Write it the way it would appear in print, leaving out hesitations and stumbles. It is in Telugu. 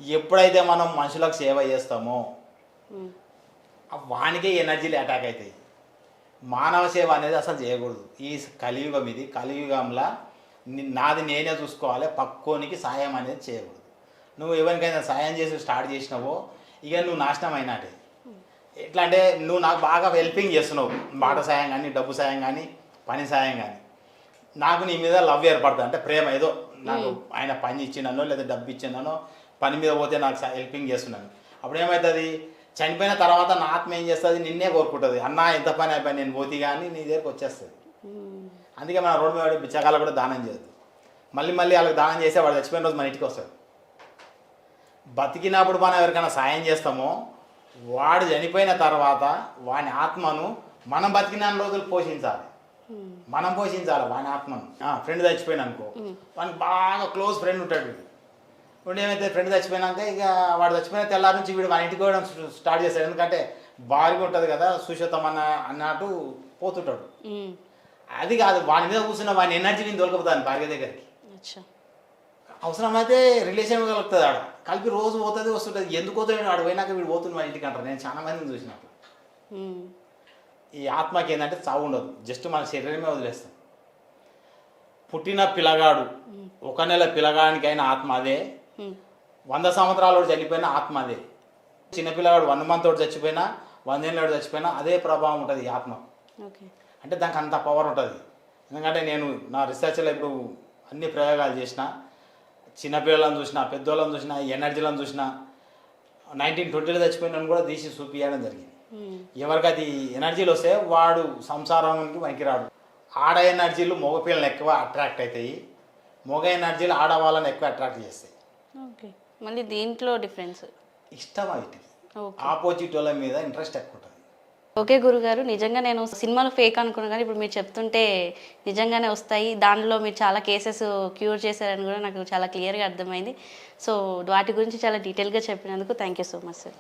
ఎప్పుడైతే మనం మనుషులకు సేవ చేస్తామో ఉమ్, వానికే ఎనర్జీలు అటాక్ అవుతాయి. మానవ సేవ అనేది అసలు చేయకూడదు. ఈ కలియుగం ఇది. కలియుగంలో నాది నేనే చూసుకోవాలి, పక్కోనికి సాయం అనేది చేయకూడదు. నువ్వు ఎవరికైనా సాయం చేసి స్టార్ట్ చేసినావో ఇక నువ్వు నాశనం అయినట్టే. ఎట్లా అంటే నువ్వు నాకు బాగా హెల్పింగ్ చేస్తున్నావు, మాట సాయం కానీ, డబ్బు సాయం కానీ, పని సాయం కానీ, నాకు నీ మీద లవ్ ఏర్పడుతుంది. అంటే ప్రేమ ఏదో నాకు ఆయన పని ఇచ్చినానో లేదా డబ్బు ఇచ్చినానో, పని మీద పోతే నాకు హెల్పింగ్ చేస్తున్నాను. అప్పుడు ఏమవుతుంది, చనిపోయిన తర్వాత నా ఆత్మ ఏం చేస్తుంది, నిన్నే కోరుకుంటుంది. అన్న ఎంత పని అయిపోయి నేను పోతే కానీ నీ దగ్గరకు వచ్చేస్తుంది. ఉమ్, అందుకే మన రోడ్డు మీద బిచ్చగాళ్ళకు కూడా దానం చేయొద్దు. మళ్ళీ వాళ్ళకి దానం చేస్తే వాడు చచ్చిపోయిన రోజు మన ఇంటికి వస్తాడు. బతికినప్పుడు మనం ఎవరికైనా సాయం చేస్తామో వాడు చనిపోయిన తర్వాత వాని ఆత్మను మనం బతికిన రోజులు పోషించాలి. ఉమ్, మనం పోషించాలి వాని ఆత్మను. ఫ్రెండ్ చచ్చిపోయిన అనుకో, వానికి బాగా క్లోజ్ ఫ్రెండ్ ఉంటాడు. ఇప్పుడు ఏమైతే ఫ్రెండ్ చచ్చిపోయినాక ఇక వాడు చచ్చిపోయిన తెల్లారి నుంచి వీడు మన ఇంటికి పోవడం స్టార్ట్ చేస్తాడు. ఎందుకంటే భారీగా ఉంటుంది కదా, సుశోతం అన్నట్టు పోతుంటాడు. ఉమ్, అది కాదు, వాని మీద కూర్చున్న వాని ఎనర్జీ నేను దొరకపోతాను భార్య దగ్గరికి. అచ్చా. అవసరమైతే రిలేషన్ కలుగుతుంది. ఆడ కలిపి రోజు పోతుంది వస్తుంటుంది. ఎందుకు పోతుంది ఆడు పోయినాక వీడు పోతుంది మా ఇంటికి అంటారు. నేను చాలా మందిని చూసినప్పుడు. ఉమ్, ఈ ఆత్మకి ఏంటంటే చావు ఉండదు, జస్ట్ మన శరీరమే వదిలేస్తాం. పుట్టిన పిల్లగాడు, ఒక నెల పిల్లగానికైనా ఆత్మ అదే, ఉమ్, 100 సంవత్సరాలు చనిపోయిన ఆత్మ అదే. చిన్నపిల్లగాడు 1 మంత్ తోటి చచ్చిపోయినా, 100 ఏళ్ళ చచ్చిపోయినా అదే ప్రభావం ఉంటుంది ఈ ఆత్మ. ఓకే. అంటే దానికి అంత పవర్ ఉంటుంది. ఎందుకంటే నేను నా రీసెర్చ్లో ఇప్పుడు అన్ని ప్రయోగాలు చేసిన, చిన్నపిల్లలను చూసిన, పెద్దోళ్ళని చూసిన, ఎనర్జీలను చూసిన, 1920లో చచ్చిపోయిన కూడా తీసి చూపించడం జరిగింది. ఉమ్, ఎవరికి అది ఎనర్జీలు వస్తే వాడు సంసారానికి పనికిరాడు. ఆడ ఎనర్జీలు మగ పిల్లలు ఎక్కువ అట్రాక్ట్ అవుతాయి, మగ ఎనర్జీలు ఆడవాళ్ళని ఎక్కువ అట్రాక్ట్ చేస్తాయి. ఓకే. మళ్ళీ దీంట్లో డిఫరెన్స్ ఇష్టం అయితే ఓకే. ఆపోజిట్ వాళ్ళ మీద ఇంట్రెస్ట్ ఎక్కువ ఉంటుంది. ఓకే గురుగారు, నిజంగా నేను సినిమాలో ఫేక్ అనుకున్నాను కానీ ఇప్పుడు మీరు చెప్తుంటే నిజంగానే వస్తాయి. దానిలో మీరు చాలా కేసెస్ క్యూర్ చేశారని కూడా నాకు చాలా క్లియర్గా అర్థమైంది. సో వాటి గురించి చాలా డీటెయిల్గా చెప్పినందుకు thank you so much sir.